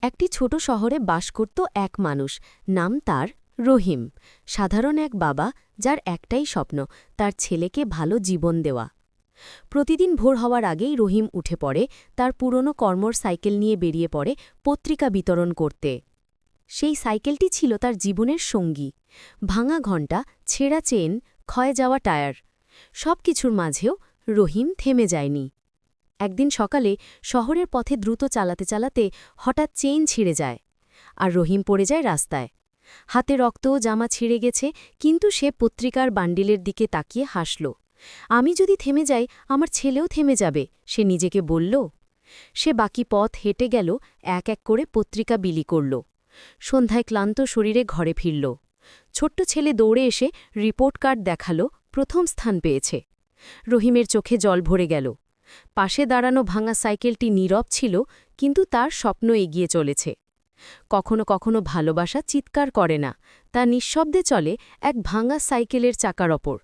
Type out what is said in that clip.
একটি ছোট শহরে বাস করত এক মানুষ, নাম তার রহিম। সাধারণ এক বাবা, যার একটাই স্বপ্ন তার ছেলেকে ভালো জীবন দেওয়া। প্রতিদিন ভোর হওয়ার আগেই রহিম উঠে পড়ে, তার পুরনো কর্মর সাইকেল নিয়ে বেরিয়ে পড়ে পত্রিকা বিতরণ করতে। সেই সাইকেলটি ছিল তার জীবনের সঙ্গী। ভাঙা ঘণ্টা, ছেঁড়া চেন, ক্ষয়ে যাওয়া টায়ার, সব কিছুর মাঝেও রহিম থেমে যায়নি। একদিন সকালে শহরের পথে দ্রুত চালাতে চালাতে হঠাৎ চেইন ছিঁড়ে যায়, আর রহিম পড়ে যায় রাস্তায়। হাতে রক্ত, জামা ছিঁড়ে গেছে, কিন্তু সে পত্রিকার বান্ডিলের দিকে তাকিয়ে হাসল। আমি যদি থেমে যাই, আমার ছেলেও থেমে যাবে, সে নিজেকে বলল। সে বাকি পথ হেঁটে গেল, এক এক করে পত্রিকা বিলি করল। সন্ধ্যায় ক্লান্ত শরীরে ঘরে ফিরল। ছোট্ট ছেলে দৌড়ে এসে রিপোর্ট কার্ড দেখালো, প্রথম স্থান পেয়েছে। রহিমের চোখে জল ভরে গেল। পাশে দাঁড়ানো ভাঙা সাইকেলটি নীরব ছিল, কিন্তু তার স্বপ্ন এগিয়ে চলেছে। কখনো কখনো ভালোবাসা চিৎকার করে না, তা নিঃশব্দে চলে এক ভাঙা সাইকেলের চাকার ওপর।